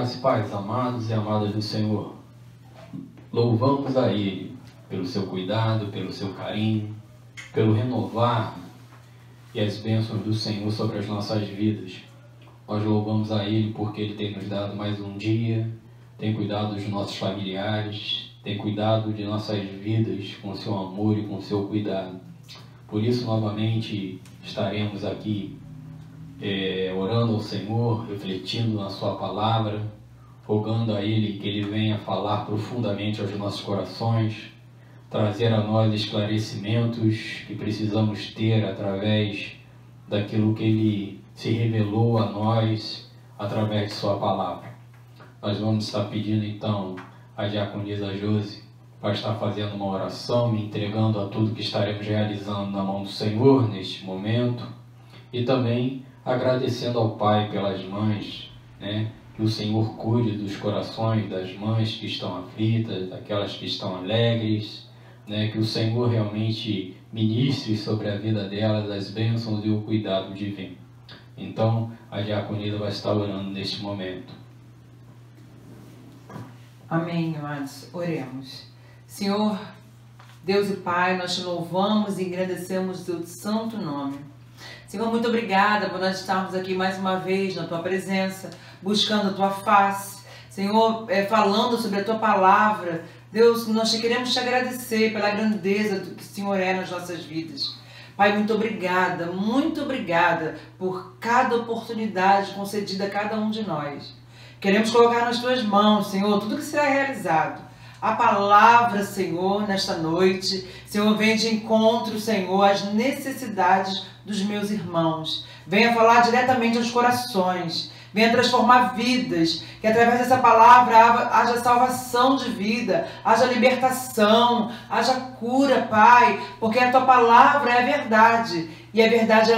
Graça e paz, amados e amadas do Senhor. Louvamos a Ele pelo seu cuidado, pelo seu carinho, pelo renovar e as bênçãos do Senhor sobre as nossas vidas. Nós louvamos a Ele porque Ele tem nos dado mais um dia, tem cuidado dos nossos familiares, tem cuidado de nossas vidas com o seu amor e com o seu cuidado. Por isso, novamente, estaremos aqui orando ao Senhor, refletindo na sua palavra, rogando a Ele que Ele venha falar profundamente aos nossos corações, trazer a nós esclarecimentos que precisamos ter através daquilo que Ele se revelou a nós através de sua palavra. Nós vamos estar pedindo então a diaconisa Josi para estar fazendo uma oração, me entregando a tudo que estaremos realizando na mão do Senhor neste momento, e também agradecendo ao Pai pelas mães, que o Senhor cuide dos corações das mães que estão aflitas, daquelas que estão alegres, que o Senhor realmente ministre sobre a vida delas as bênçãos e o cuidado divino. Então, a diaconisa vai estar orando neste momento. Amém, amados. Oremos. Senhor, Deus e Pai, nós te louvamos e agradecemos o teu santo nome. Senhor, muito obrigada por nós estarmos aqui mais uma vez na tua presença, buscando a tua face. Senhor, falando sobre a tua palavra. Deus, nós queremos te agradecer pela grandeza do que o Senhor é nas nossas vidas. Pai, muito obrigada por cada oportunidade concedida a cada um de nós. Queremos colocar nas tuas mãos, Senhor, tudo que será realizado. A palavra, Senhor, nesta noite, Senhor, vem de encontro, Senhor, às necessidades dos meus irmãos. Venha falar diretamente aos corações. Venha transformar vidas. Que através dessa palavra haja salvação de vida, haja libertação, haja cura, Pai. Porque a tua palavra é a verdade. E a verdade,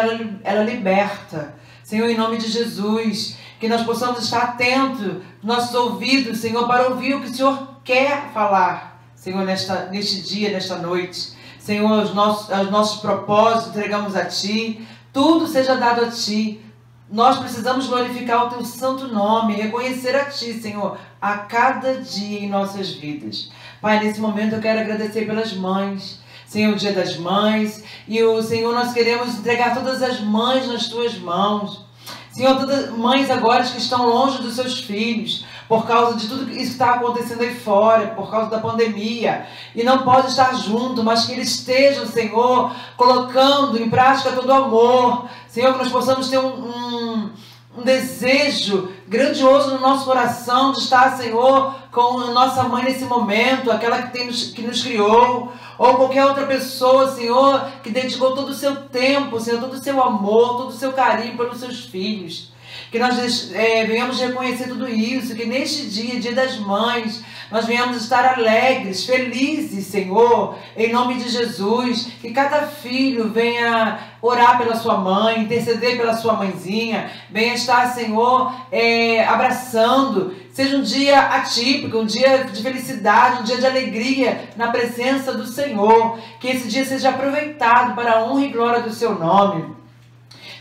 ela liberta. Senhor, em nome de Jesus, que nós possamos estar atentos, nossos ouvidos, Senhor, para ouvir o que o Senhor quer falar, Senhor, neste dia, nesta noite. Senhor, os nossos propósitos entregamos a Ti, tudo seja dado a Ti. Nós precisamos glorificar o Teu santo nome, reconhecer a Ti, Senhor, a cada dia em nossas vidas. Pai, nesse momento eu quero agradecer pelas mães, Senhor, o Dia das Mães, e Senhor, nós queremos entregar todas as mães nas Tuas mãos. Senhor, todas as mães agora que estão longe dos seus filhos, por causa de tudo isso que está acontecendo aí fora, por causa da pandemia, e não podem estar juntos, mas que eles estejam, Senhor, colocando em prática todo o amor. Senhor, que nós possamos ter um desejo grandioso no nosso coração de estar, Senhor, com a nossa mãe nesse momento, aquela que nos criou, ou qualquer outra pessoa, Senhor, que dedicou todo o seu tempo, Senhor, todo o seu amor, todo o seu carinho pelos seus filhos. Que nós venhamos reconhecer tudo isso, que neste dia, Dia das Mães, nós venhamos estar alegres, felizes, Senhor, em nome de Jesus. Que cada filho venha orar pela sua mãe, interceder pela sua mãezinha, venha estar, Senhor, abraçando. Seja um dia atípico, um dia de felicidade, um dia de alegria na presença do Senhor. Que esse dia seja aproveitado para a honra e glória do seu nome.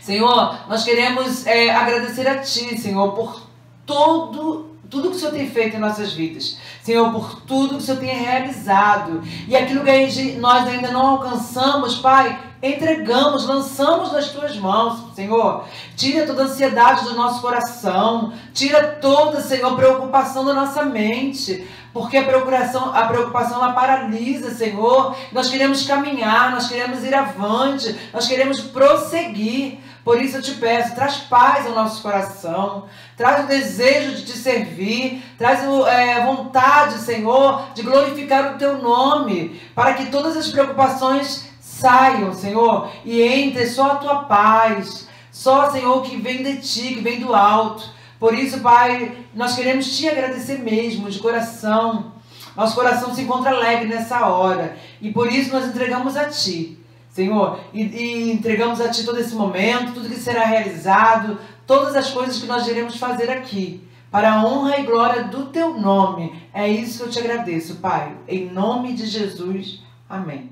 Senhor, nós queremos agradecer a Ti, Senhor, por tudo que o Senhor tem feito em nossas vidas. Senhor, por tudo que o Senhor tem realizado. E aquilo que nós ainda não alcançamos, Pai, entregamos, lançamos nas Tuas mãos, Senhor. Tira toda a ansiedade do nosso coração. Tira toda, Senhor, preocupação da nossa mente. Porque a preocupação ela paralisa, Senhor. Nós queremos caminhar, nós queremos ir avante, nós queremos prosseguir. Por isso eu te peço, traz paz ao nosso coração, traz o desejo de te servir, traz a vontade, Senhor, de glorificar o Teu nome, para que todas as preocupações saiam, Senhor, e entre só a Tua paz, só, Senhor, que vem de Ti, que vem do alto. Por isso, Pai, nós queremos Te agradecer mesmo, de coração. Nosso coração se encontra alegre nessa hora, e por isso nós entregamos a Ti, Senhor, e entregamos a Ti todo esse momento, tudo que será realizado, todas as coisas que nós iremos fazer aqui, para a honra e glória do Teu nome. É isso que eu Te agradeço, Pai. Em nome de Jesus. Amém.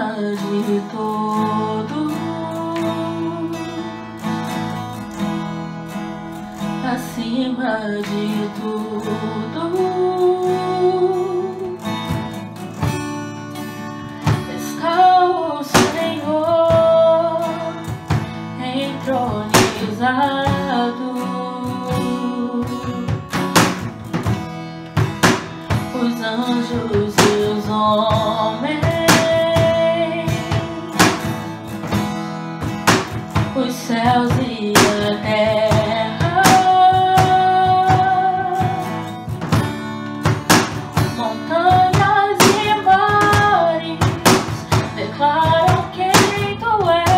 acima de tudo, acima de tudo, está o Senhor entronizado. Os anjos e os homens, os céus e a terra, montanhas e mares declaram quem tu és.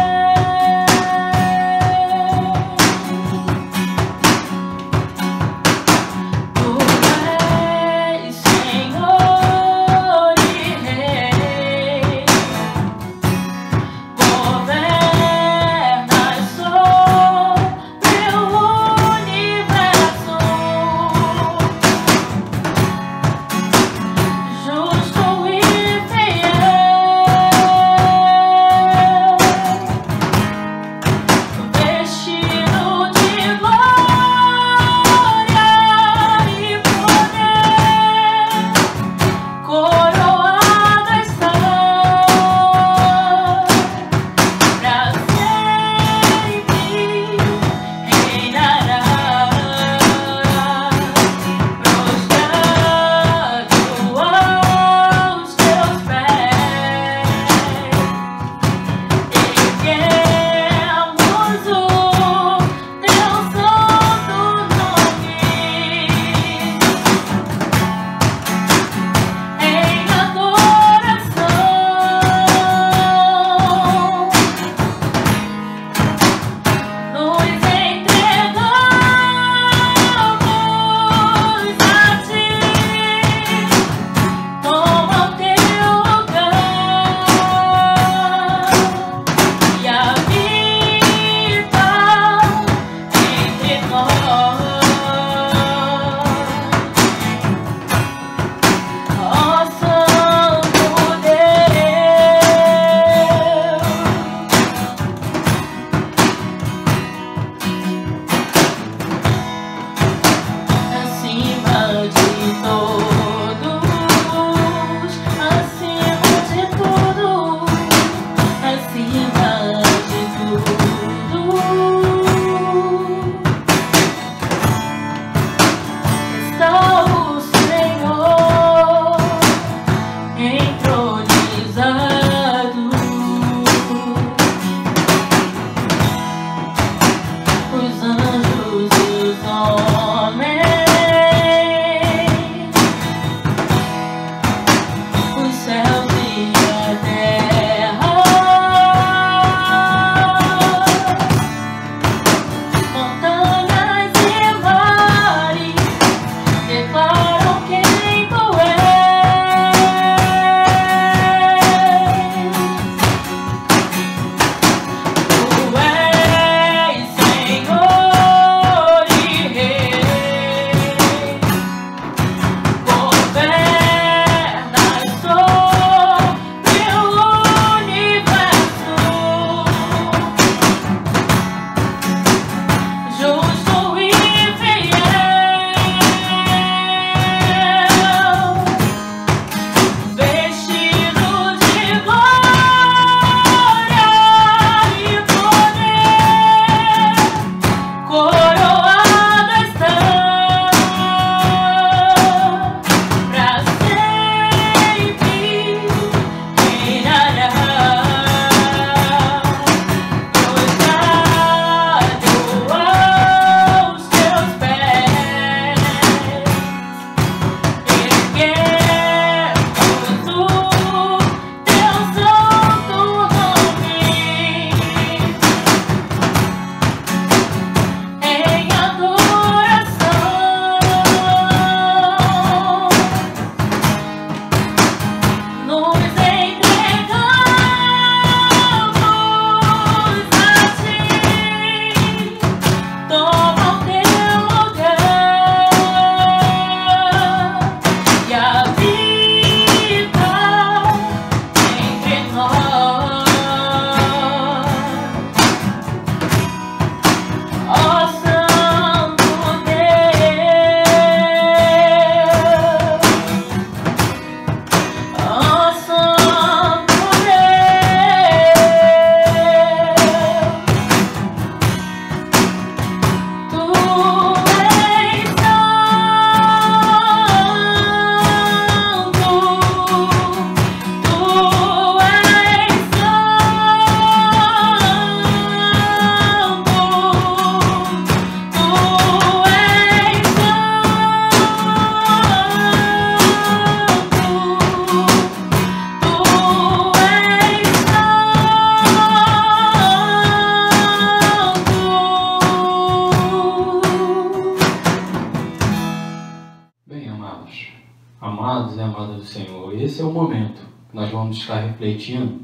Amados e amadas do Senhor, esse é o momento que nós vamos estar refletindo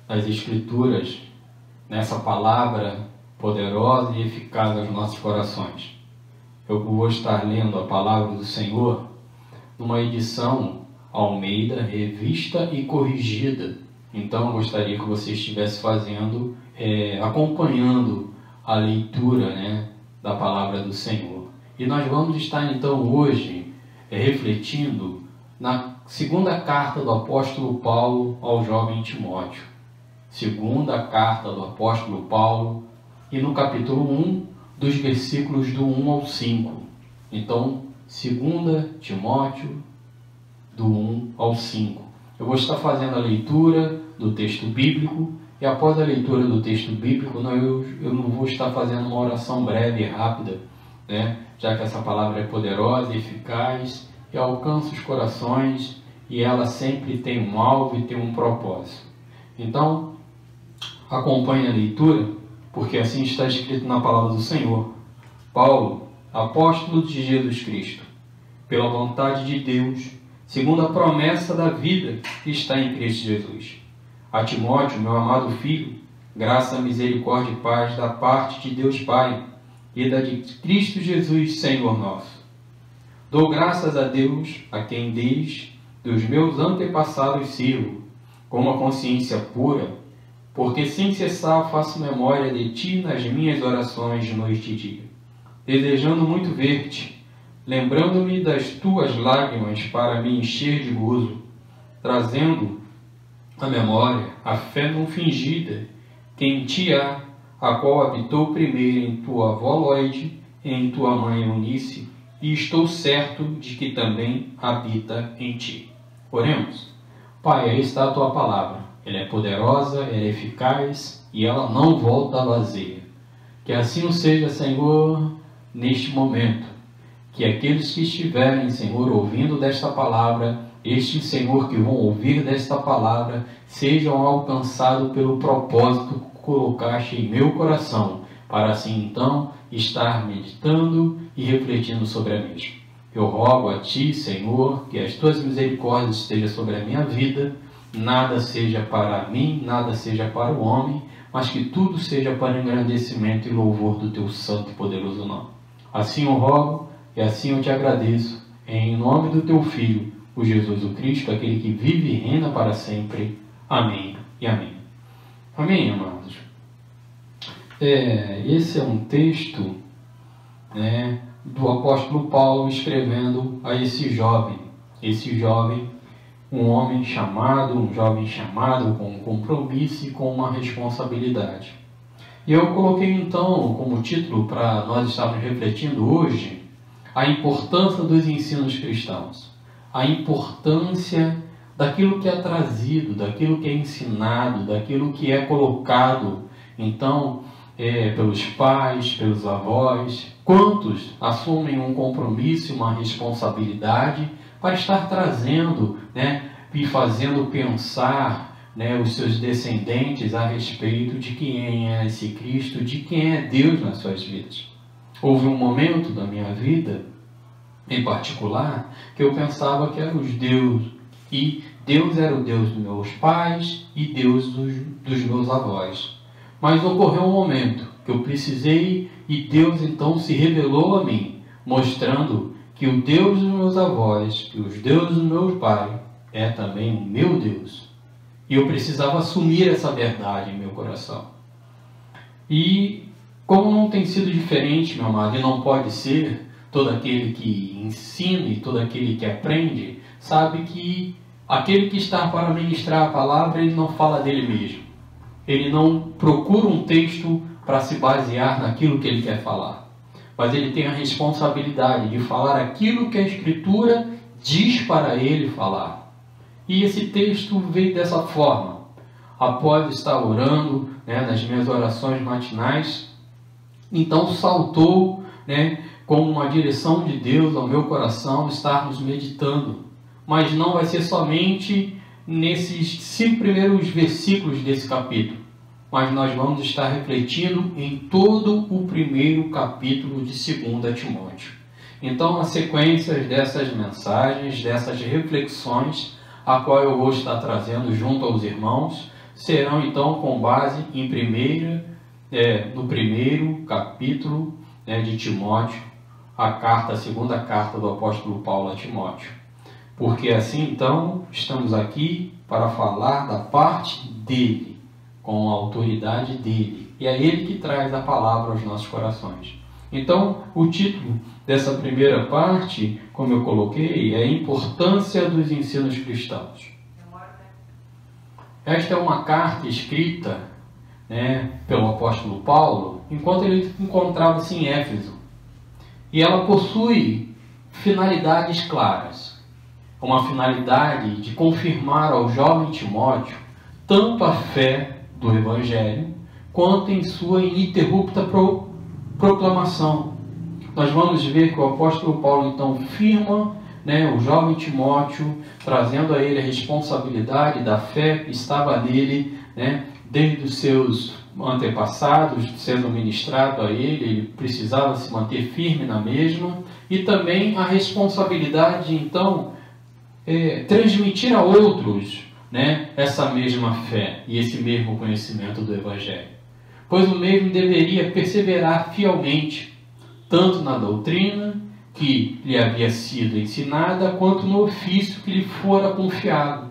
nas Escrituras, nessa palavra poderosa e eficaz aos nossos corações. Eu vou estar lendo a palavra do Senhor numa edição Almeida, revista e corrigida. Então eu gostaria que você estivesse fazendo, acompanhando a leitura, né, da palavra do Senhor. E nós vamos estar então hoje refletindo na segunda carta do apóstolo Paulo ao jovem Timóteo. Segunda carta do apóstolo Paulo, e no capítulo 1, dos versículos do 1 ao 5. Então, 2 Timóteo, do 1 ao 5. Eu vou estar fazendo a leitura do texto bíblico, e após a leitura do texto bíblico, eu não vou estar fazendo uma oração breve e rápida, né? Já que essa palavra é poderosa e eficaz, e alcança os corações, e ela sempre tem um alvo e tem um propósito. Então, acompanhe a leitura, porque assim está escrito na palavra do Senhor. Paulo, apóstolo de Jesus Cristo, pela vontade de Deus, segundo a promessa da vida que está em Cristo Jesus. A Timóteo, meu amado filho, graça, misericórdia e paz da parte de Deus Pai e da de Cristo Jesus, Senhor nosso. Dou graças a Deus, a quem desde os meus antepassados sirvo, com uma consciência pura, porque sem cessar faço memória de ti nas minhas orações de noite e dia, desejando muito ver-te, lembrando-me das tuas lágrimas para me encher de gozo, trazendo à memória a fé não fingida que em ti há, a qual habitou primeiro em tua avó Loide e em tua mãe Eunice, e estou certo de que também habita em ti. Oremos. Pai, aí está a tua palavra. Ela é poderosa, ela é eficaz e ela não volta vazia. Que assim o seja, Senhor, neste momento. Que aqueles que estiverem, Senhor, ouvindo desta palavra, estes, Senhor, que vão ouvir desta palavra, sejam alcançados pelo propósito que colocaste em meu coração, para assim então estar meditando e refletindo sobre a mesma. Eu rogo a Ti, Senhor, que as Tuas misericórdias estejam sobre a minha vida, nada seja para mim, nada seja para o homem, mas que tudo seja para engrandecimento e louvor do Teu santo e poderoso nome. Assim eu rogo e assim eu Te agradeço, em nome do Teu Filho, o Jesus o Cristo, aquele que vive e reina para sempre. Amém e amém. Amém, amados? Esse é um texto, né, do apóstolo Paulo escrevendo a esse jovem, um jovem chamado com um compromisso e com uma responsabilidade. E eu coloquei então como título para nós estarmos refletindo hoje a importância dos ensinos cristãos, a importância daquilo que é trazido, daquilo que é ensinado, daquilo que é colocado, então, pelos pais, pelos avós. Quantos assumem um compromisso, uma responsabilidade para estar trazendo, né, e fazendo pensar, né, os seus descendentes a respeito de quem é esse Cristo, de quem é Deus nas suas vidas. Houve um momento da minha vida, em particular, que eu pensava que era os deuses, e Deus era o Deus dos meus pais e Deus dos meus avós. Mas ocorreu um momento que eu precisei, e Deus então se revelou a mim, mostrando que o Deus dos meus avós, que os deuses do meu pai, é também o meu Deus. E eu precisava assumir essa verdade em meu coração. E como não tem sido diferente, meu amado, e não pode ser, todo aquele que ensina e todo aquele que aprende, sabe que aquele que está para ministrar a palavra, ele não fala dele mesmo. Ele não procura um texto para se basear naquilo que ele quer falar. Mas ele tem a responsabilidade de falar aquilo que a Escritura diz para ele falar. E esse texto veio dessa forma. Após estar orando, né, nas minhas orações matinais, então saltou, né, como uma direção de Deus ao meu coração, estarmos meditando. Mas não vai ser somente nesses 5 primeiros versículos desse capítulo, mas nós vamos estar refletindo em todo o primeiro capítulo de 2 Timóteo. Então, a sequência dessas mensagens, dessas reflexões, a qual eu vou estar trazendo junto aos irmãos, serão então com base no primeiro capítulo de Timóteo, a segunda carta do apóstolo Paulo a Timóteo. Porque assim então estamos aqui para falar da parte dele, com a autoridade dele. E é ele que traz a palavra aos nossos corações. Então, o título dessa primeira parte, como eu coloquei, é a importância dos ensinos cristãos. Esta é uma carta escrita pelo apóstolo Paulo enquanto ele encontrava-se em Éfeso. E ela possui finalidades claras. Uma finalidade de confirmar ao jovem Timóteo tanto a fé do Evangelho quanto em sua ininterrupta proclamação. Nós vamos ver que o apóstolo Paulo então firma o jovem Timóteo, trazendo a ele a responsabilidade da fé que estava nele, desde os seus antepassados, sendo ministrado a ele precisava se manter firme na mesma, e também a responsabilidade de então transmitir a outros essa mesma fé e esse mesmo conhecimento do Evangelho. Pois o mesmo deveria perseverar fielmente, tanto na doutrina que lhe havia sido ensinada, quanto no ofício que lhe fora confiado.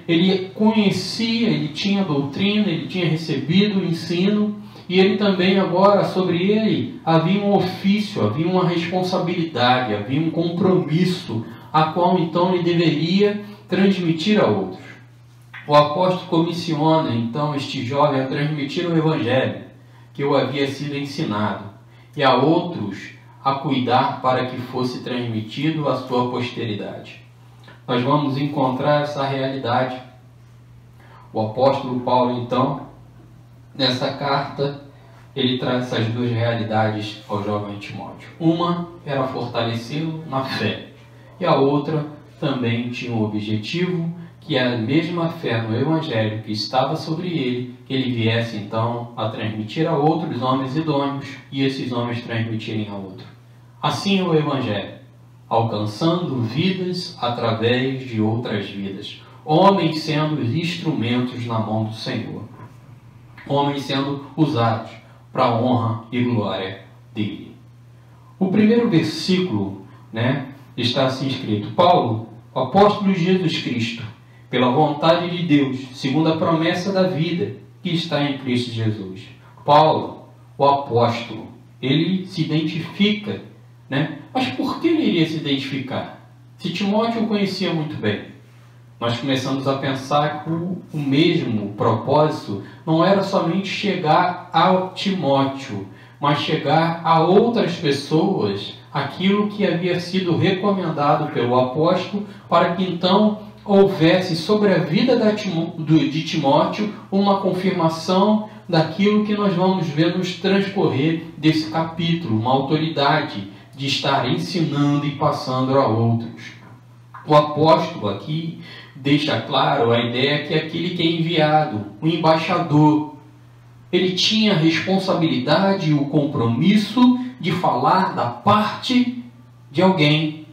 Ele conhecia, ele tinha doutrina, ele tinha recebido o ensino, e ele também agora, sobre ele, havia um ofício, havia uma responsabilidade, havia um compromisso, a qual então ele deveria transmitir a outros. O apóstolo comissiona então este jovem a transmitir o Evangelho que o havia sido ensinado, e a outros a cuidar para que fosse transmitido à sua posteridade. Nós vamos encontrar essa realidade. O apóstolo Paulo, então, nessa carta, ele traz essas duas realidades ao jovem Timóteo. Uma era fortalecê-lo na fé, e a outra também tinha um objetivo, que era a mesma fé no Evangelho que estava sobre ele, que ele viesse então a transmitir a outros homens idôneos, e esses homens transmitirem a outro. Assim é o Evangelho, alcançando vidas através de outras vidas, homens sendo instrumentos na mão do Senhor, homens sendo usados para a honra e glória dele. O primeiro versículo está assim escrito: Paulo, apóstolo de Jesus Cristo, pela vontade de Deus, segundo a promessa da vida que está em Cristo Jesus. Paulo, o apóstolo, ele se identifica, Mas por que ele iria se identificar? Se Timóteo o conhecia muito bem, nós começamos a pensar que o mesmo propósito não era somente chegar ao Timóteo, mas chegar a outras pessoas aquilo que havia sido recomendado pelo apóstolo, para que então houvesse sobre a vida de Timóteo uma confirmação daquilo que nós vamos ver nos transcorrer desse capítulo, uma autoridade de estar ensinando e passando a outros. O apóstolo aqui deixa claro a ideia que aquele que é enviado, o embaixador, ele tinha a responsabilidade e o compromisso de falar da parte de alguém.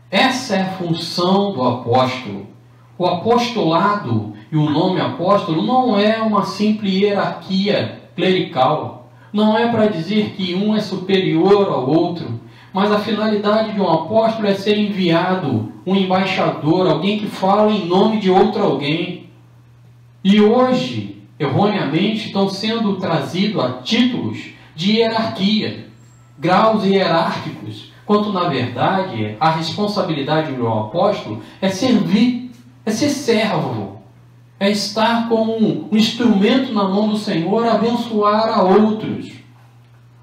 Essa é a função do apóstolo. O apostolado e o nome apóstolo não é uma simples hierarquia clerical. Não é para dizer que um é superior ao outro. Mas a finalidade de um apóstolo é ser enviado, um embaixador, alguém que fala em nome de outro alguém. E hoje, erroneamente, estão sendo trazidos a títulos de hierarquia, graus hierárquicos, quando na verdade a responsabilidade de um apóstolo é servir, é ser servo, é estar como um instrumento na mão do Senhor, abençoar a outros.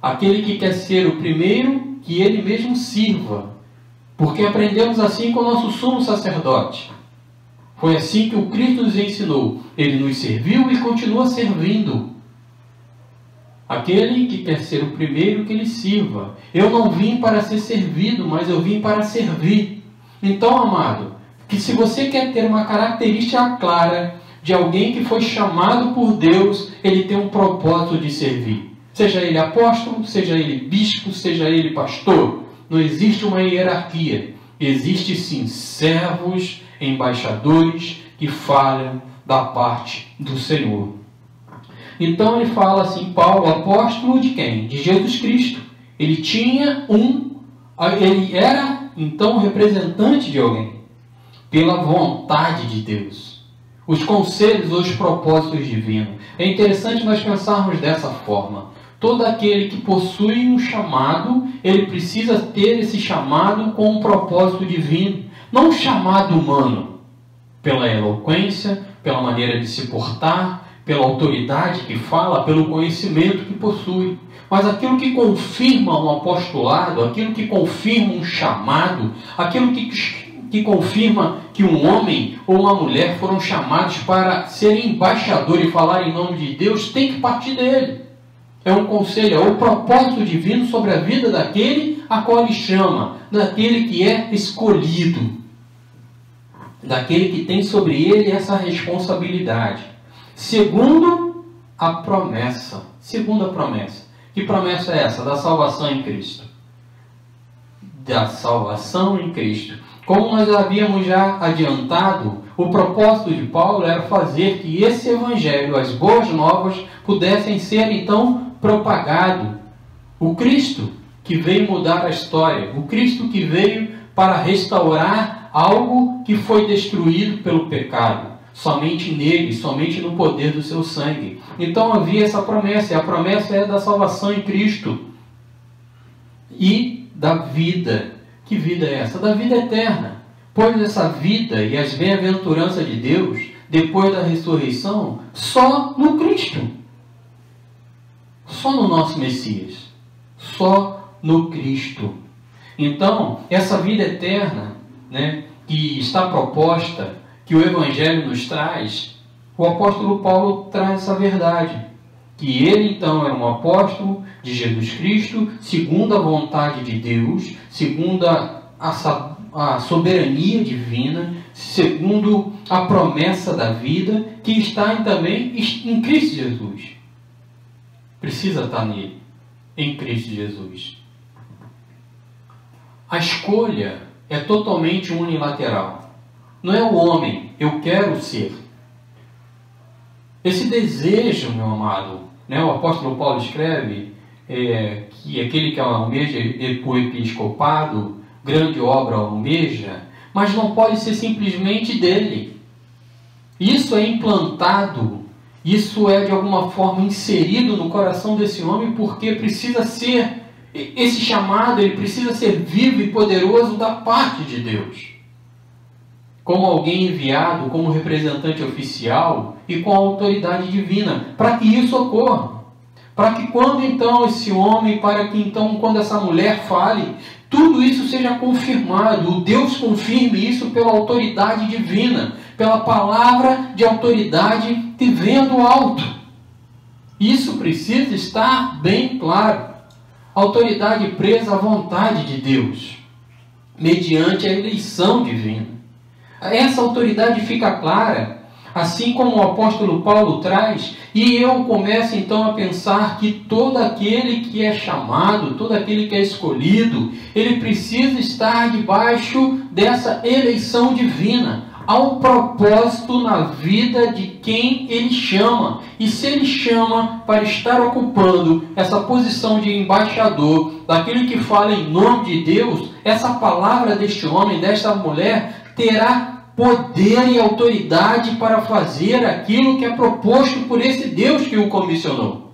Aquele que quer ser o primeiro, que ele mesmo sirva, porque aprendemos assim com o nosso sumo sacerdote. Foi assim que o Cristo nos ensinou. Ele nos serviu e continua servindo. Aquele que quer ser o primeiro, que ele sirva. Eu não vim para ser servido, mas eu vim para servir. Então, amado, que se você quer ter uma característica clara de alguém que foi chamado por Deus, ele tem um propósito de servir. Seja ele apóstolo, seja ele bispo, seja ele pastor. Não existe uma hierarquia. Existe sim servos, embaixadores que falam da parte do Senhor. Então ele fala assim, Paulo, apóstolo de quem? De Jesus Cristo. Ele era então representante de alguém, pela vontade de Deus. Os conselhos ou os propósitos divinos. É interessante nós pensarmos dessa forma. Todo aquele que possui um chamado, ele precisa ter esse chamado com um propósito divino. Não um chamado humano, pela eloquência, pela maneira de se portar, pela autoridade que fala, pelo conhecimento que possui. Mas aquilo que confirma um apostolado, aquilo que confirma um chamado, aquilo que confirma que um homem ou uma mulher foram chamados para serem embaixadores e falar em nome de Deus, tem que partir dele. É um conselho, é o propósito divino sobre a vida daquele a qual ele chama, daquele que é escolhido, daquele que tem sobre ele essa responsabilidade. Segundo a promessa. Segunda promessa. Que promessa é essa? Da salvação em Cristo. Da salvação em Cristo. Como nós havíamos já adiantado, o propósito de Paulo era fazer que esse evangelho, as boas novas, pudessem ser então propagado. O Cristo que veio mudar a história, o Cristo que veio para restaurar algo que foi destruído pelo pecado. Somente nele, somente no poder do seu sangue. Então havia essa promessa, e a promessa é da salvação em Cristo e da vida. Que vida é essa? Da vida eterna. Pois essa vida e as bem-aventuranças de Deus, depois da ressurreição, só no Cristo. Só no nosso Messias. Só no Cristo. Então, essa vida eterna, que está proposta, que o Evangelho nos traz, o apóstolo Paulo traz essa verdade. Que ele então é um apóstolo de Jesus Cristo, segundo a vontade de Deus, segundo a soberania divina, segundo a promessa da vida, que está também em Cristo Jesus. Precisa estar nele, em Cristo Jesus. A escolha é totalmente unilateral. Não é o homem, eu quero ser. Esse desejo, meu amado, o apóstolo Paulo escreve que aquele que almeja o episcopado, grande obra almeja, mas não pode ser simplesmente dele. Isso é implantado, isso é de alguma forma inserido no coração desse homem, porque precisa ser, esse chamado, ele precisa ser vivo e poderoso da parte de Deus. Como alguém enviado, como representante oficial e com a autoridade divina, para que isso ocorra. Para que quando então esse homem, para que então quando essa mulher fale, tudo isso seja confirmado, o Deus confirme isso pela autoridade divina, pela palavra de autoridade que vem do alto. Isso precisa estar bem claro. Autoridade presa à vontade de Deus, mediante a eleição divina. Essa autoridade fica clara, assim como o apóstolo Paulo traz, e eu começo então a pensar que todo aquele que é chamado, todo aquele que é escolhido, ele precisa estar debaixo dessa eleição divina. Há um propósito na vida de quem ele chama. E se ele chama para estar ocupando essa posição de embaixador, daquele que fala em nome de Deus, essa palavra deste homem, desta mulher, terá poder e autoridade para fazer aquilo que é proposto por esse Deus que o comissionou.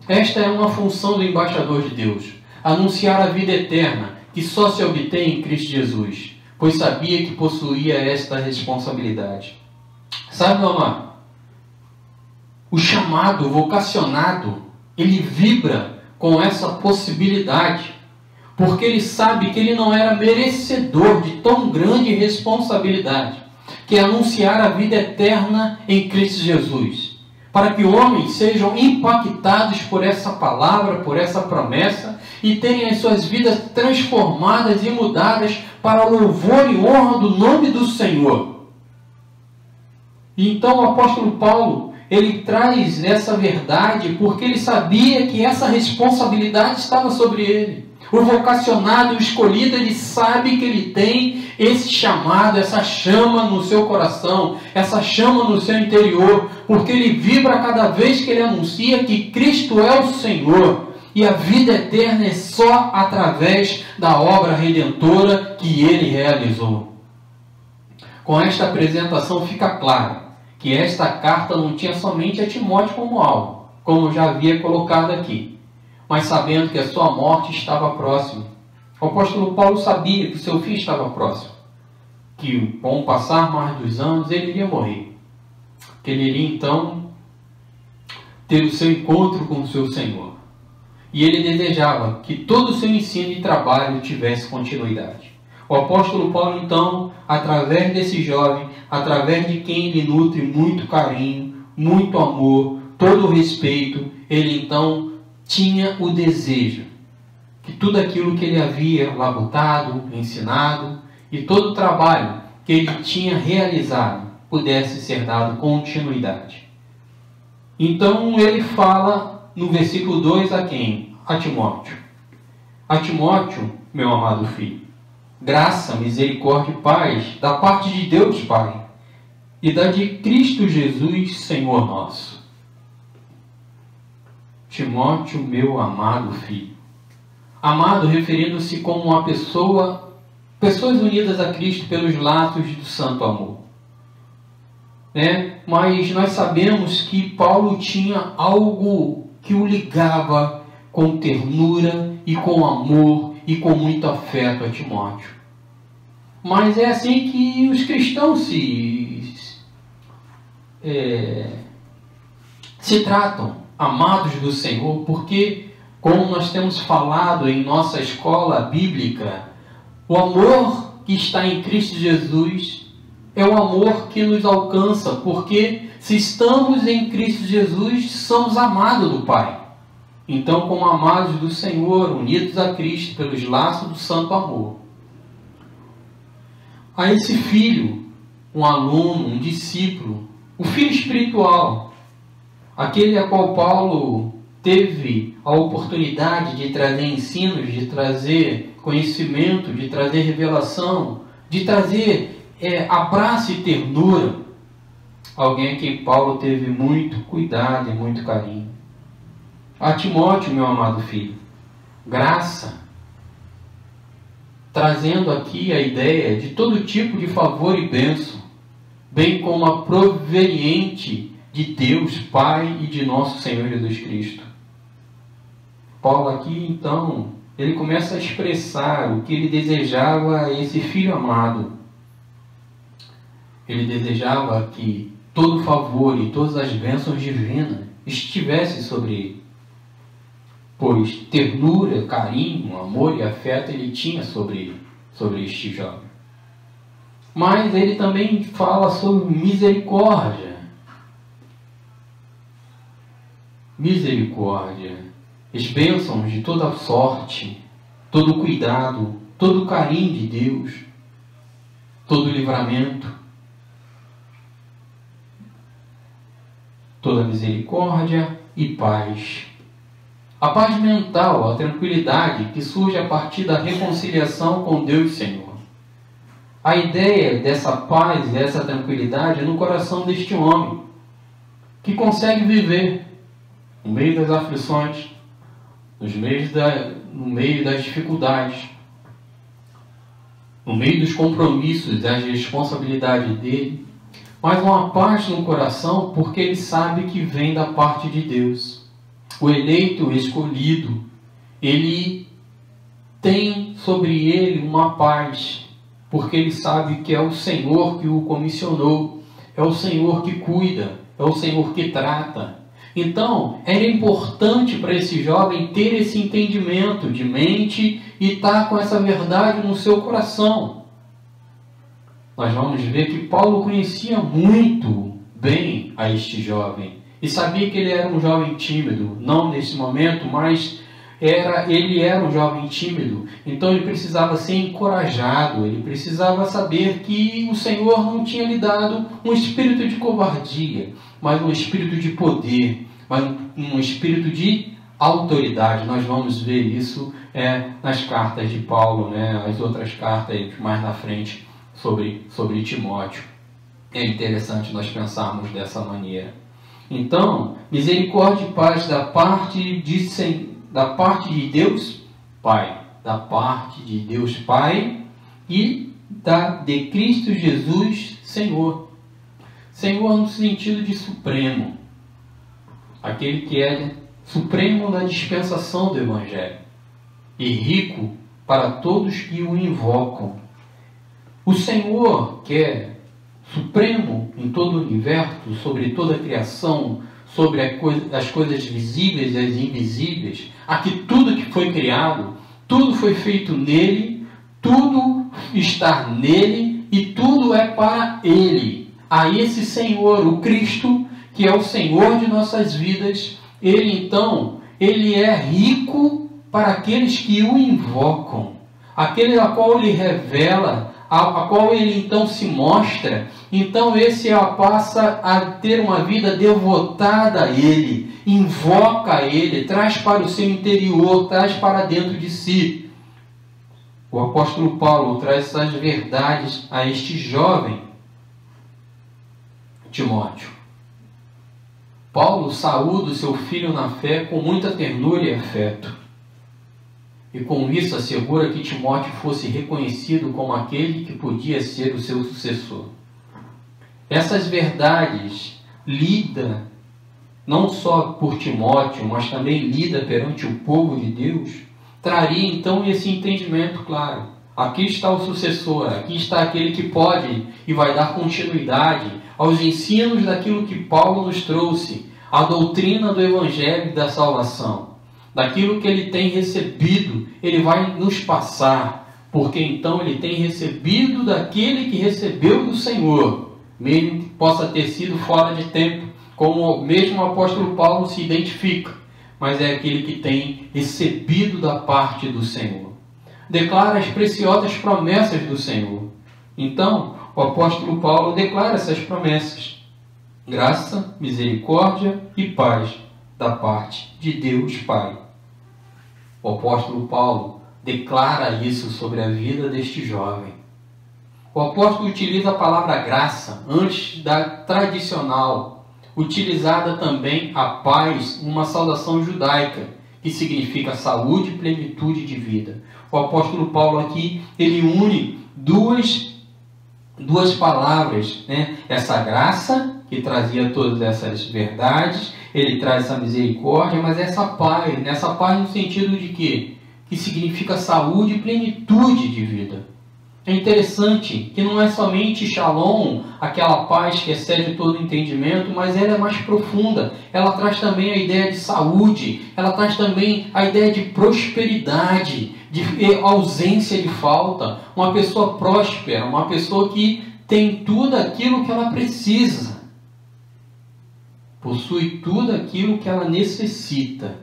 Esta é uma função do embaixador de Deus: anunciar a vida eterna, que só se obtém em Cristo Jesus, pois sabia que possuía esta responsabilidade. Sabe, meu amado? O chamado, o vocacionado, ele vibra com essa possibilidade, porque ele sabe que ele não era merecedor de tão grande responsabilidade, que é anunciar a vida eterna em Cristo Jesus, para que homens sejam impactados por essa palavra, por essa promessa, e tenham as suas vidas transformadas e mudadas para louvor e honra do nome do Senhor. E então o apóstolo Paulo, ele traz essa verdade porque ele sabia que essa responsabilidade estava sobre ele. O vocacionado, o escolhido, ele sabe que ele tem esse chamado, essa chama no seu coração, essa chama no seu interior, porque ele vibra cada vez que ele anuncia que Cristo é o Senhor. E a vida eterna é só através da obra redentora que ele realizou. Com esta apresentação fica claro que esta carta não tinha somente a Timóteo como alvo, como eu já havia colocado aqui, mas sabendo que a sua morte estava próxima. O apóstolo Paulo sabia que o seu fim estava próximo, que com o passar mais dos anos ele iria morrer, que ele iria então ter o seu encontro com o seu Senhor. E ele desejava que todo o seu ensino e trabalho tivesse continuidade. O apóstolo Paulo, então, através desse jovem, através de quem ele nutre muito carinho, muito amor, todo o respeito, ele então tinha o desejo que tudo aquilo que ele havia labutado, ensinado e todo o trabalho que ele tinha realizado pudesse ser dado continuidade. Então ele fala no versículo 2 a quem? A Timóteo. A Timóteo, meu amado filho, graça, misericórdia e paz da parte de Deus Pai e da de Cristo Jesus, Senhor nosso. Timóteo, meu amado filho. Amado, referindo-se como uma pessoas unidas a Cristo pelos laços do santo amor. Mas nós sabemos que Paulo tinha algo que o ligava com ternura e com amor e com muito afeto a Timóteo. Mas é assim que os cristãos se tratam, amados do Senhor, porque, como nós temos falado em nossa escola bíblica, o amor que está em Cristo Jesus é o amor que nos alcança, porque se estamos em Cristo Jesus, somos amados do Pai. Então, como amados do Senhor, unidos a Cristo pelos laços do santo amor, a esse filho, um aluno, um discípulo, o filho espiritual, aquele a qual Paulo teve a oportunidade de trazer ensinos, de trazer conhecimento, de trazer revelação, de trazer abraço e ternura, alguém a quem Paulo teve muito cuidado e muito carinho. A Timóteo, meu amado filho, graça, trazendo aqui a ideia de todo tipo de favor e bênção, bem como a proveniente de Deus Pai e de nosso Senhor Jesus Cristo. Paulo aqui, então, ele começa a expressar o que ele desejava a esse filho amado. Ele desejava que todo favor e todas as bênçãos divinas estivessem sobre ele, pois ternura, carinho, amor e afeto ele tinha sobre este jovem. Mas ele também fala sobre misericórdia. Misericórdia, as bênçãos de toda sorte, todo cuidado, todo carinho de Deus, todo livramento, toda misericórdia e paz. A paz mental, a tranquilidade que surge a partir da reconciliação com Deus Senhor. A ideia dessa paz, dessa tranquilidade no coração deste homem, que consegue viver no meio das aflições, no meio das dificuldades, no meio dos compromissos, das responsabilidades dele, mas uma paz no coração porque ele sabe que vem da parte de Deus. O eleito, o escolhido, ele tem sobre ele uma paz, porque ele sabe que é o Senhor que o comissionou, é o Senhor que cuida, é o Senhor que trata. Então, era importante para esse jovem ter esse entendimento de mente e estar com essa verdade no seu coração. Nós vamos ver que Paulo conhecia muito bem a este jovem e sabia que ele era um jovem tímido, não nesse momento, mas ele era um jovem tímido. Então ele precisava ser encorajado, ele precisava saber que o Senhor não tinha lhe dado um espírito de covardia, mas um espírito de poder, mas um espírito de autoridade. Nós vamos ver isso nas cartas de Paulo, as outras cartas mais na frente sobre Timóteo. É interessante nós pensarmos dessa maneira. Então, misericórdia e paz da parte de Deus Pai, da parte de Deus Pai e de Cristo Jesus Senhor. Senhor no sentido de supremo, aquele que é supremo na dispensação do Evangelho e rico para todos que o invocam. O Senhor que é supremo em todo o universo, sobre toda a criação, sobre as coisas visíveis e as invisíveis, aqui tudo que foi criado, tudo foi feito nele, tudo está nele e tudo é para ele. A esse Senhor, o Cristo, que é o Senhor de nossas vidas, ele é rico para aqueles que o invocam, aquele a qual ele revela, a qual ele então se mostra. Então esse passa a ter uma vida devotada a ele, invoca ele, traz para o seu interior, traz para dentro de si. O apóstolo Paulo traz essas verdades a este jovem Timóteo. Paulo saúda o seu filho na fé com muita ternura e afeto. E com isso assegura que Timóteo fosse reconhecido como aquele que podia ser o seu sucessor. Essas verdades, lida não só por Timóteo, mas também lida perante o povo de Deus, traria então esse entendimento claro. Aqui está o sucessor, aqui está aquele que pode e vai dar continuidade aos ensinos daquilo que Paulo nos trouxe, a doutrina do Evangelho e da salvação. Daquilo que ele tem recebido, ele vai nos passar, porque então ele tem recebido daquele que recebeu do Senhor, mesmo que possa ter sido fora de tempo, como mesmo o apóstolo Paulo se identifica, mas é aquele que tem recebido da parte do Senhor. Declara as preciosas promessas do Senhor. Então, o apóstolo Paulo declara essas promessas: graça, misericórdia e paz da parte de Deus Pai. O apóstolo Paulo declara isso sobre a vida deste jovem. O apóstolo utiliza a palavra graça antes da tradicional, utilizada também a paz, uma saudação judaica, que significa saúde e plenitude de vida. O apóstolo Paulo aqui, ele une duas palavras, essa graça, que trazia todas essas verdades, ele traz essa misericórdia, mas essa paz no sentido de quê? Que significa saúde e plenitude de vida. É interessante que não é somente Shalom, aquela paz que excede todo entendimento, mas ela é mais profunda. Ela traz também a ideia de saúde, ela traz também a ideia de prosperidade, de ausência de falta. Uma pessoa próspera, uma pessoa que tem tudo aquilo que ela precisa. Possui tudo aquilo que ela necessita.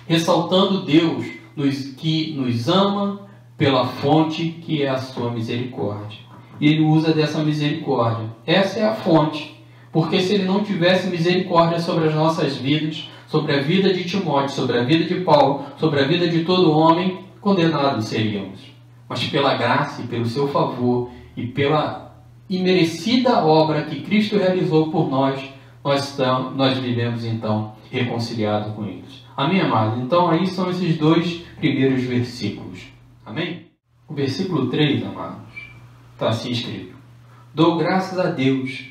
Ressaltando Deus que nos ama pela fonte que é a sua misericórdia. E ele usa dessa misericórdia. Essa é a fonte. Porque se ele não tivesse misericórdia sobre as nossas vidas, sobre a vida de Timóteo, sobre a vida de Paulo, sobre a vida de todo homem, condenados seríamos. Mas pela graça e pelo seu favor e pela imerecida obra que Cristo realizou por nós, nós vivemos então reconciliados com eles. Amém, amados? Então aí são esses dois primeiros versículos. Amém? O versículo 3, amados, está assim escrito: dou graças a Deus,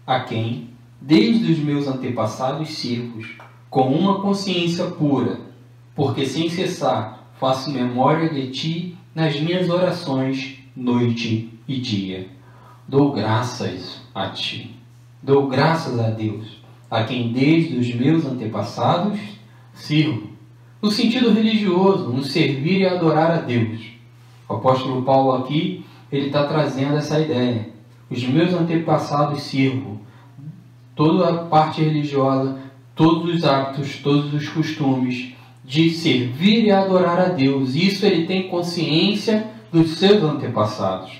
a quem, desde os meus antepassados sirvo, com uma consciência pura, porque sem cessar faço memória de ti nas minhas orações, noite e dia. Dou graças a ti. Dou graças a Deus, a quem desde os meus antepassados sirvo. No sentido religioso, no servir e adorar a Deus. O apóstolo Paulo aqui, ele está trazendo essa ideia. Os meus antepassados sirvo. Toda a parte religiosa, todos os hábitos, todos os costumes de servir e adorar a Deus. Isso ele tem consciência dos seus antepassados.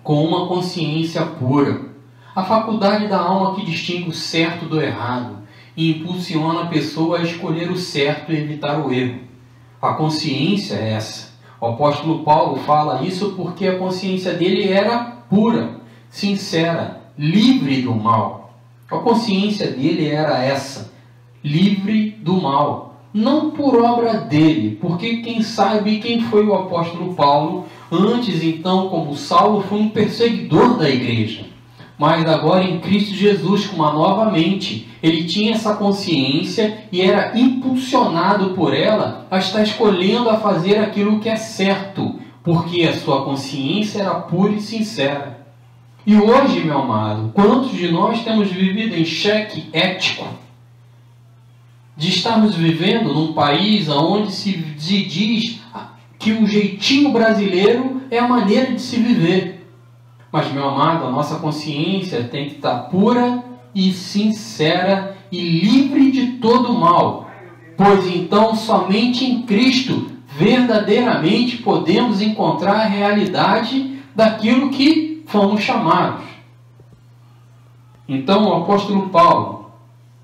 Com uma consciência pura. A faculdade da alma que distingue o certo do errado. e impulsiona a pessoa a escolher o certo e evitar o erro. A consciência é essa. O apóstolo Paulo fala isso porque a consciência dele era pura, sincera, livre do mal. A consciência dele era essa, livre do mal. Não por obra dele, porque quem sabe quem foi o apóstolo Paulo, antes então como Saulo foi um perseguidor da igreja. Mas agora em Cristo Jesus, com uma nova mente, ele tinha essa consciência e era impulsionado por ela a estar escolhendo a fazer aquilo que é certo, porque a sua consciência era pura e sincera. E hoje, meu amado, quantos de nós temos vivido em xeque ético? De estarmos vivendo num país onde se diz que o jeitinho brasileiro é a maneira de se viver. Mas, meu amado, a nossa consciência tem que estar pura e sincera e livre de todo mal. Pois então, somente em Cristo, verdadeiramente podemos encontrar a realidade daquilo que fomos chamados. Então, o apóstolo Paulo,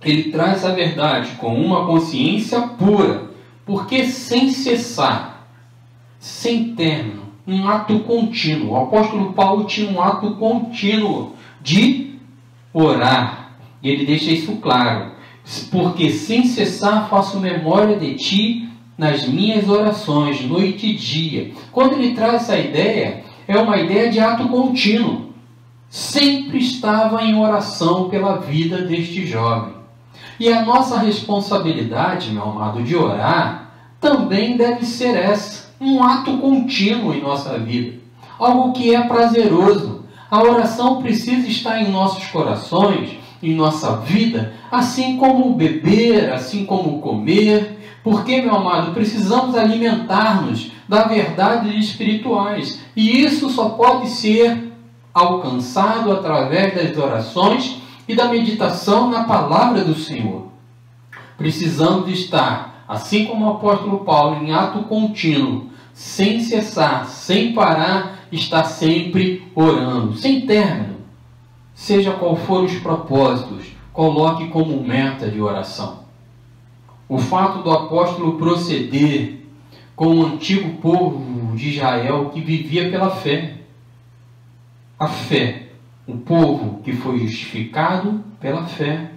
ele traz a verdade com uma consciência pura, porque sem cessar, sem término, um ato contínuo. O apóstolo Paulo tinha um ato contínuo de orar. E ele deixa isso claro. Porque sem cessar faço memória de ti nas minhas orações, noite e dia. Quando ele traz essa ideia, é uma ideia de ato contínuo. Sempre estava em oração pela vida deste jovem. E a nossa responsabilidade, meu amado, de orar, também deve ser essa. Um ato contínuo em nossa vida. Algo que é prazeroso. A oração precisa estar em nossos corações, em nossa vida, assim como beber, assim como comer. Porque, meu amado, precisamos alimentar-nos da verdade espirituais. E isso só pode ser alcançado através das orações e da meditação na palavra do Senhor. Precisamos estar, assim como o apóstolo Paulo, em ato contínuo, sem cessar, sem parar, estar sempre orando, sem término. Seja qual for os propósitos, coloque como meta de oração. O fato do apóstolo proceder com o antigo povo de Israel que vivia pela fé. A fé, o povo que foi justificado pela fé.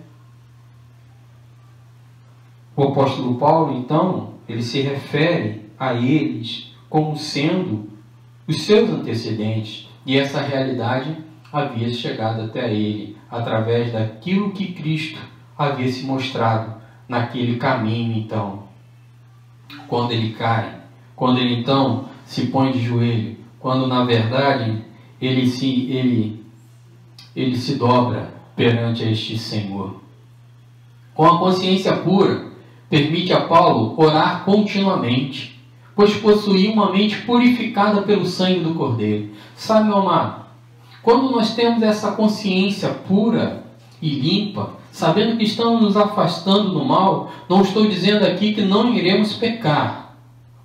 O apóstolo Paulo, então, ele se refere a eles como sendo os seus antecedentes. E essa realidade havia chegado até ele através daquilo que Cristo havia se mostrado naquele caminho, então. Quando ele cai, quando ele então se põe de joelho, quando na verdade ele se dobra perante este Senhor. Com a consciência pura, permite a Paulo orar continuamente, pois possuía uma mente purificada pelo sangue do Cordeiro. Sabe, meu amado, quando nós temos essa consciência pura e limpa, sabendo que estamos nos afastando do mal, não estou dizendo aqui que não iremos pecar.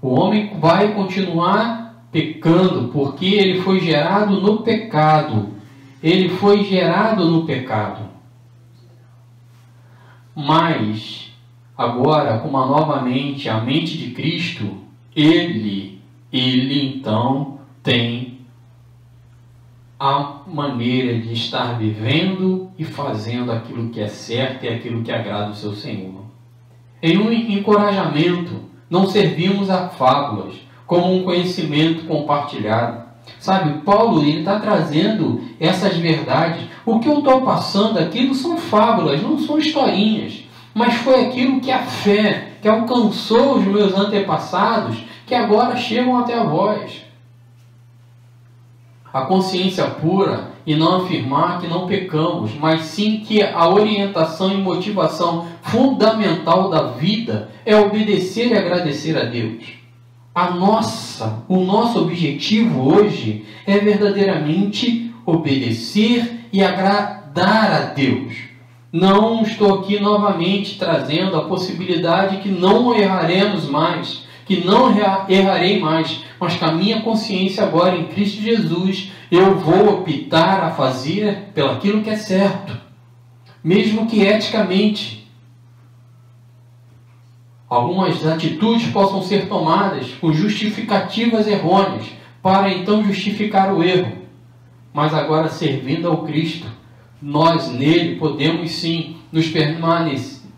O homem vai continuar pecando, porque ele foi gerado no pecado. Ele foi gerado no pecado. Mas, agora, com uma nova mente, a mente de Cristo, ele então tem a maneira de estar vivendo e fazendo aquilo que é certo e aquilo que agrada o seu Senhor. Em um encorajamento, não servimos a fábulas, como um conhecimento compartilhado. Sabe, Paulo está trazendo essas verdades. O que eu estou passando aqui não são fábulas, não são historinhas, mas foi aquilo que a fé, que alcançou os meus antepassados, que agora chegam até a vós. A consciência pura e não afirmar que não pecamos, mas sim que a orientação e motivação fundamental da vida é obedecer e agradecer a Deus. O nosso objetivo hoje é verdadeiramente obedecer e agradar a Deus. Não estou aqui novamente trazendo a possibilidade que não erraremos mais, que não errarei mais, mas com a minha consciência agora em Cristo Jesus, eu vou optar a fazer pelo aquilo que é certo, mesmo que eticamente algumas atitudes possam ser tomadas com justificativas errôneas, para então justificar o erro. Mas agora, servindo ao Cristo, nós nele podemos sim nos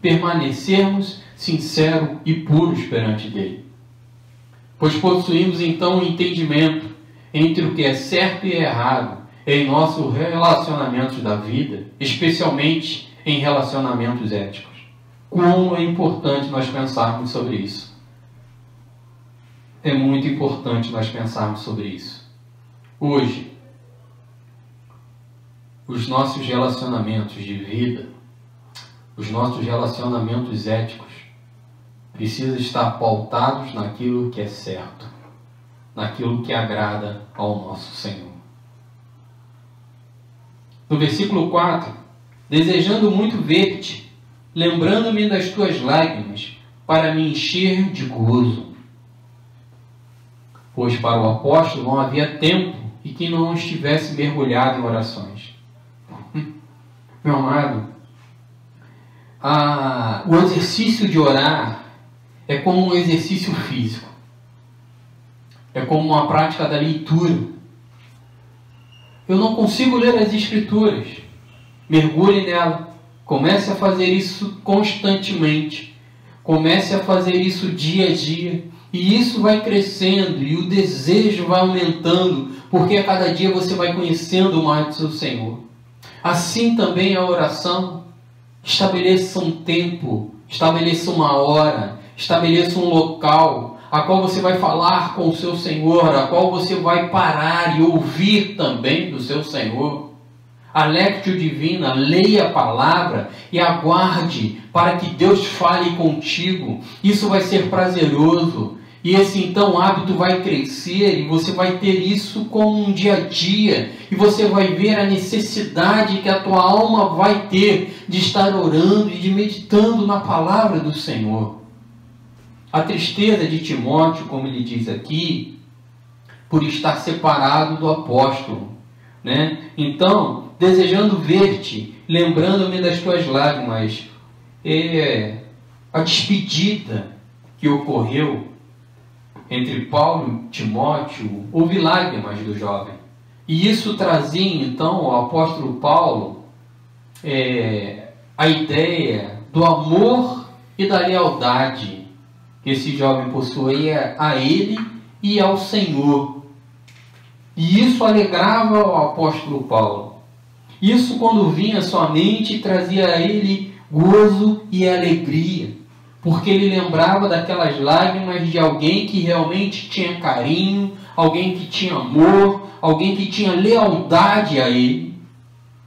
permanecermos sinceros e puros perante dele. Pois possuímos então um entendimento entre o que é certo e errado em nossos relacionamentos da vida, especialmente em relacionamentos éticos. Como é importante nós pensarmos sobre isso. É muito importante nós pensarmos sobre isso. Hoje, os nossos relacionamentos de vida, os nossos relacionamentos éticos, precisam estar pautados naquilo que é certo, naquilo que agrada ao nosso Senhor. No versículo 4, desejando muito ver-te, lembrando-me das tuas lágrimas, para me encher de gozo. Pois para o apóstolo não havia tempo e que não estivesse mergulhado em orações. Meu amado, o exercício de orar é como um exercício físico. É como uma prática da leitura. Eu não consigo ler as Escrituras. Mergulhe nela. Comece a fazer isso constantemente. Comece a fazer isso dia a dia. E isso vai crescendo e o desejo vai aumentando, porque a cada dia você vai conhecendo mais do seu Senhor. Assim também a oração. Estabeleça um tempo, estabeleça uma hora, estabeleça um local a qual você vai falar com o seu Senhor, a qual você vai parar e ouvir também do seu Senhor. A Lectio Divina, leia a palavra e aguarde para que Deus fale contigo. Isso vai ser prazeroso. E esse então hábito vai crescer e você vai ter isso como um dia a dia. E você vai ver a necessidade que a tua alma vai ter de estar orando e de meditando na palavra do Senhor. A tristeza de Timóteo, como ele diz aqui, por estar separado do apóstolo, né? Então, desejando ver-te, lembrando-me das tuas lágrimas, a despedida que ocorreu entre Paulo e Timóteo, houve lágrimas do jovem. E isso trazia, então, ao apóstolo Paulo a ideia do amor e da lealdade que esse jovem possuía a ele e ao Senhor. E isso alegrava o apóstolo Paulo. Isso, quando vinha à sua mente, trazia a ele gozo e alegria, porque ele lembrava daquelas lágrimas de alguém que realmente tinha carinho, alguém que tinha amor, alguém que tinha lealdade a ele.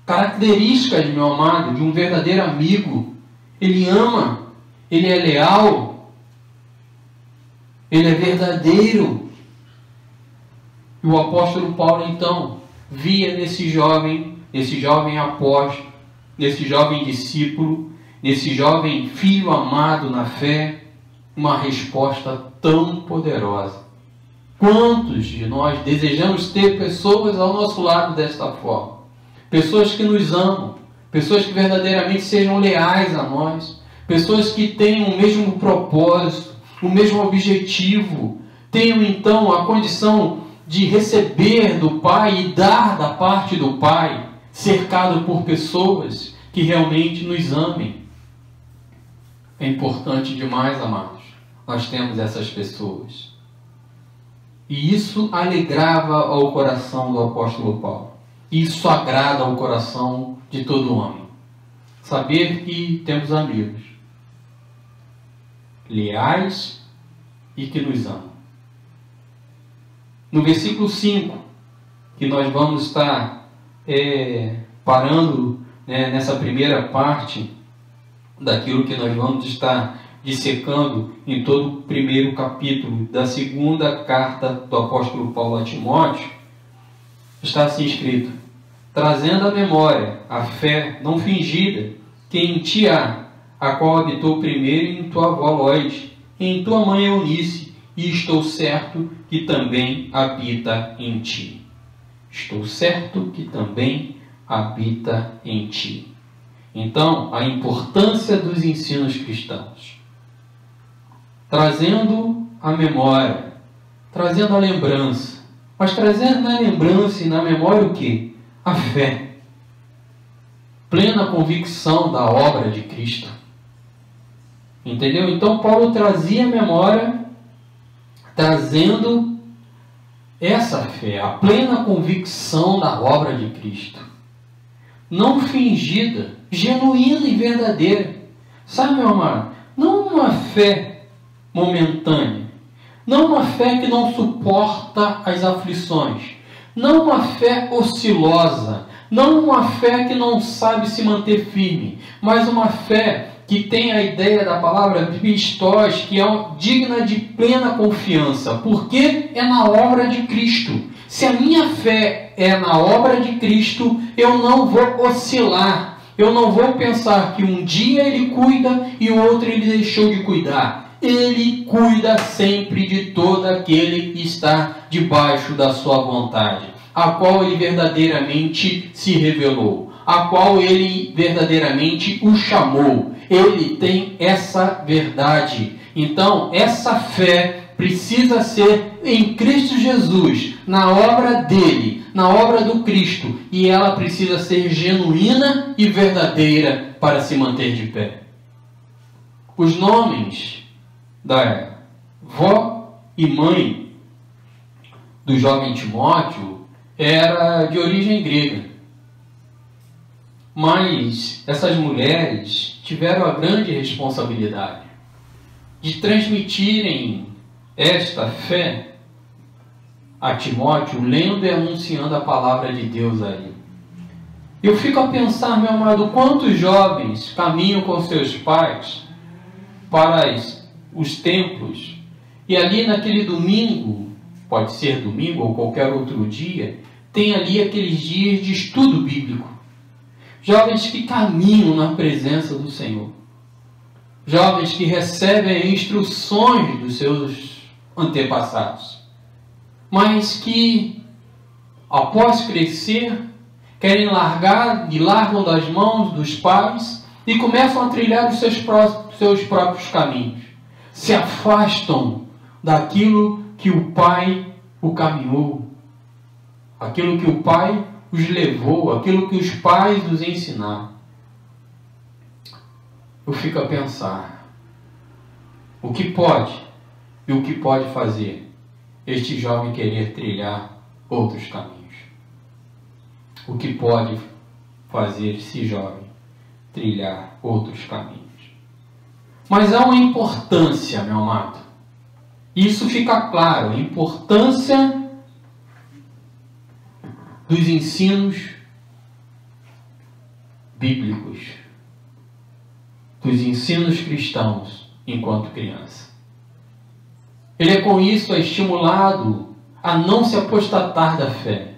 Características, meu amado, de um verdadeiro amigo. Ele ama, ele é leal, ele é verdadeiro. E o apóstolo Paulo, então, via nesse jovem apóstolo, nesse jovem discípulo, nesse jovem filho amado na fé, uma resposta tão poderosa. Quantos de nós desejamos ter pessoas ao nosso lado desta forma? Pessoas que nos amam, pessoas que verdadeiramente sejam leais a nós, pessoas que tenham o mesmo propósito, o mesmo objetivo, tenham então a condição de receber do Pai e dar da parte do Pai, cercado por pessoas que realmente nos amem. É importante demais, amados, nós temos essas pessoas. E isso alegrava ao coração do apóstolo Paulo. Isso agrada ao coração de todo homem. Saber que temos amigos leais e que nos amam. No versículo 5, que nós vamos estar parando nessa primeira parte daquilo que nós vamos estar dissecando em todo o primeiro capítulo da segunda carta do apóstolo Paulo a Timóteo, está assim escrito: trazendo à memória a fé não fingida que em ti há, a qual habitou primeiro em tua avó Loide, e em tua mãe Eunice, e estou certo que também habita em ti. Estou certo que também habita em ti. Então, a importância dos ensinos cristãos. trazendo a memória, trazendo a lembrança. Mas trazendo na lembrança e na memória o quê? A fé. Plena convicção da obra de Cristo. Entendeu? Então Paulo trazia a memória, trazendo essa fé, a plena convicção da obra de Cristo. Não fingida, genuína e verdadeira. Sabe, meu amado? Não uma fé momentânea. Não uma fé que não suporta as aflições. Não uma fé oscilosa. Não uma fé que não sabe se manter firme. Mas uma fé que tem a ideia da palavra pistós, que é digna de plena confiança. Porque é na obra de Cristo. Se a minha fé é na obra de Cristo, eu não vou oscilar. Eu não vou pensar que um dia Ele cuida e o outro Ele deixou de cuidar. Ele cuida sempre de todo aquele que está debaixo da sua vontade, a qual Ele verdadeiramente se revelou, a qual Ele verdadeiramente o chamou. Ele tem essa verdade. Então, essa fé precisa ser em Cristo Jesus, na obra dele, na obra do Cristo, e ela precisa ser genuína e verdadeira para se manter de pé. Os nomes da vó e mãe do jovem Timóteo era de origem grega. Mas essas mulheres tiveram a grande responsabilidade de transmitirem esta fé a Timóteo, lendo e anunciando a palavra de Deus a ele. Eu fico a pensar, meu amado, quantos jovens caminham com seus pais para os templos, e ali naquele domingo, pode ser domingo ou qualquer outro dia, tem ali aqueles dias de estudo bíblico. Jovens que caminham na presença do Senhor. Jovens que recebem instruções dos seus antepassados. Mas que, após crescer, querem largar e largam das mãos dos pais e começam a trilhar os seus próprios caminhos. Se afastam daquilo que o pai o caminhou. Aquilo que o pai os levou, aquilo que os pais os ensinaram. Eu fico a pensar, o que pode e o que pode fazer este jovem querer trilhar outros caminhos? O que pode fazer esse jovem trilhar outros caminhos? Mas há uma importância, meu amado. Isso fica claro, a importância dos ensinos bíblicos, dos ensinos cristãos enquanto criança. Ele com isso é estimulado a não se apostatar da fé.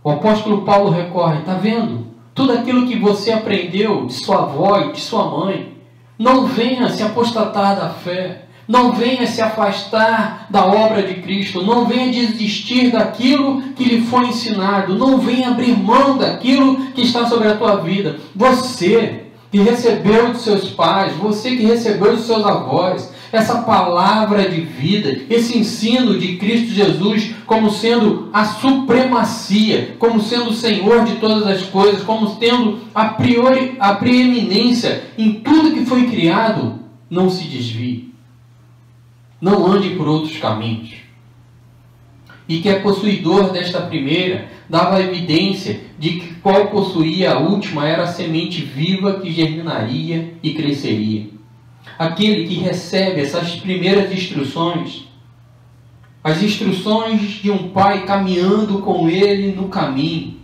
O apóstolo Paulo recorre, está vendo? Tudo aquilo que você aprendeu de sua avó e de sua mãe, não venha se apostatar da fé. Não venha se afastar da obra de Cristo. Não venha desistir daquilo que lhe foi ensinado. Não venha abrir mão daquilo que está sobre a tua vida. Você que recebeu dos seus pais, você que recebeu dos seus avós, essa palavra de vida, esse ensino de Cristo Jesus como sendo a supremacia, como sendo o Senhor de todas as coisas, como tendo a preeminência em tudo que foi criado, não se desvie. Não ande por outros caminhos. E que é possuidor desta primeira, dava evidência de que qual possuía a última era a semente viva que germinaria e cresceria. Aquele que recebe essas primeiras instruções, as instruções de um pai caminhando com ele no caminho,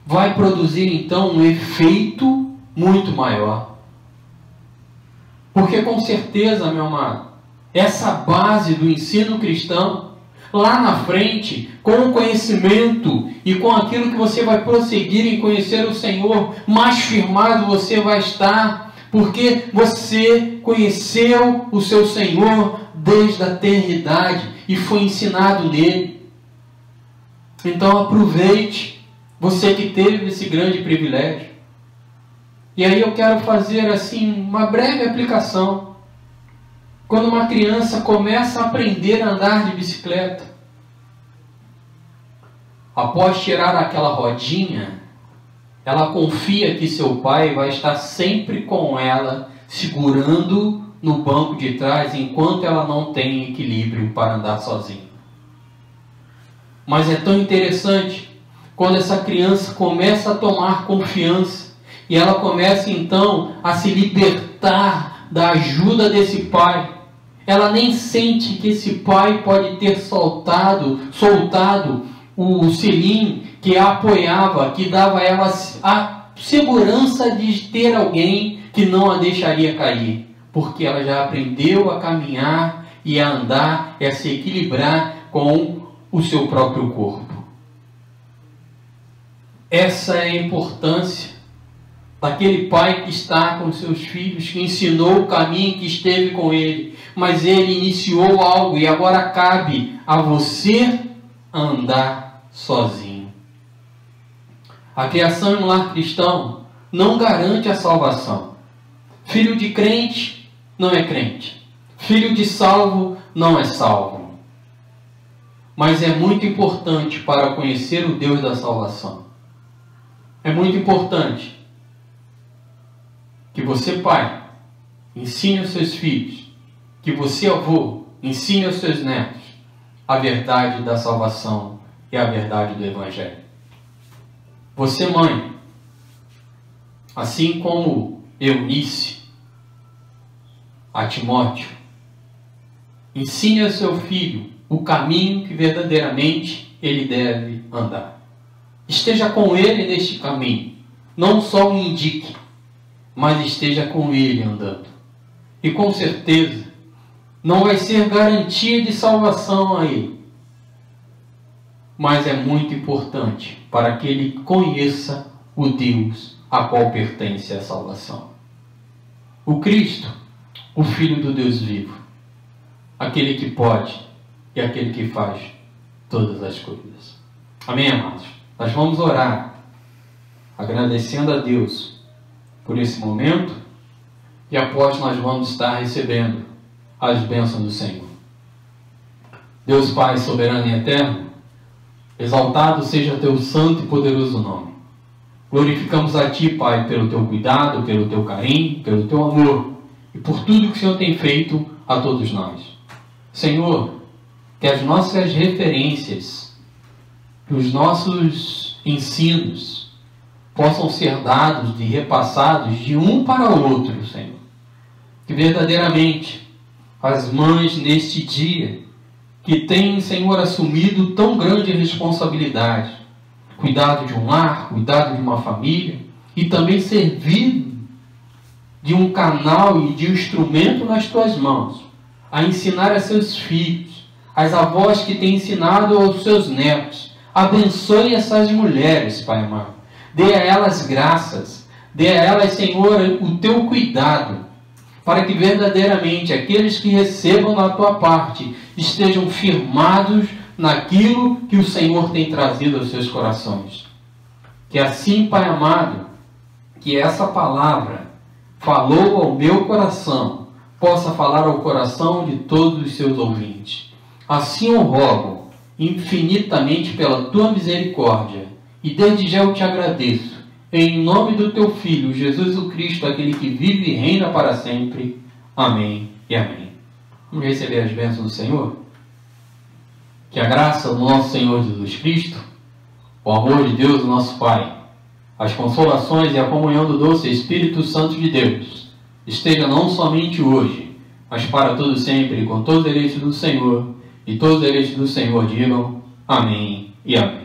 vai produzir então um efeito muito maior. Porque com certeza, meu amado, essa base do ensino cristão, lá na frente, com o conhecimento e com aquilo que você vai prosseguir em conhecer o Senhor, mais firmado você vai estar, porque você conheceu o seu Senhor desde a eternidade e foi ensinado nele. Então aproveite, você que teve esse grande privilégio. E aí eu quero fazer assim uma breve aplicação Quando uma criança começa a aprender a andar de bicicleta, após tirar aquela rodinha, ela confia que seu pai vai estar sempre com ela, segurando no banco de trás, enquanto ela não tem equilíbrio para andar sozinha. Mas é tão interessante quando essa criança começa a tomar confiança e ela começa então a se libertar da ajuda desse pai. Ela nem sente que esse pai pode ter soltado o selim que a apoiava, que dava a ela a segurança de ter alguém que não a deixaria cair, porque ela já aprendeu a caminhar e a andar e a se equilibrar com o seu próprio corpo. Essa é a importância daquele pai que está com seus filhos, que ensinou o caminho, que esteve com ele, mas ele iniciou algo e agora cabe a você andar sozinho. A criação em um lar cristão não garante a salvação. Filho de crente não é crente. Filho de salvo não é salvo. Mas é muito importante para conhecer o Deus da salvação. É muito importante que você, pai, ensine aos seus filhos, que você, avô, ensine aos seus netos a verdade da salvação e a verdade do Evangelho. Você, mãe, assim como Eunice a Timóteo, ensine ao seu filho o caminho que verdadeiramente ele deve andar. Esteja com ele neste caminho, não só o indique, mas esteja com ele andando. E com certeza não vai ser garantia de salvação a ele, mas é muito importante para que ele conheça o Deus a qual pertence a salvação. O Cristo, o Filho do Deus vivo, aquele que pode e aquele que faz todas as coisas. Amém, amados? Nós vamos orar, agradecendo a Deus por esse momento, e após nós vamos estar recebendo as bênçãos do Senhor. Deus Pai soberano e eterno, exaltado seja teu santo e poderoso nome. Glorificamos a Ti, Pai, pelo Teu cuidado, pelo Teu carinho, pelo Teu amor e por tudo que o Senhor tem feito a todos nós. Senhor, que as nossas referências, que os nossos ensinos possam ser dados e repassados de um para o outro, Senhor. Que verdadeiramente as mães neste dia, que têm, Senhor, assumido tão grande responsabilidade, cuidado de um lar, cuidado de uma família, e também servir de um canal e de um instrumento nas tuas mãos, a ensinar a seus filhos, as avós que têm ensinado aos seus netos. Abençoe essas mulheres, Pai amado. Dê a elas graças, dê a elas, Senhor, o teu cuidado, para que verdadeiramente aqueles que recebam da tua parte estejam firmados naquilo que o Senhor tem trazido aos seus corações. Que assim, Pai amado, que essa palavra falou ao meu coração, possa falar ao coração de todos os seus ouvintes. Assim eu rogo, infinitamente pela tua misericórdia, e desde já eu te agradeço, em nome do teu Filho, Jesus o Cristo, aquele que vive e reina para sempre. Amém e amém. Vamos receber as bênçãos do Senhor? Que a graça do nosso Senhor Jesus Cristo, o amor de Deus, o nosso Pai, as consolações e a comunhão do doce Espírito Santo de Deus, esteja não somente hoje, mas para todo sempre, com todos os eleitos do Senhor, e todos os eleitos do Senhor digam amém e amém.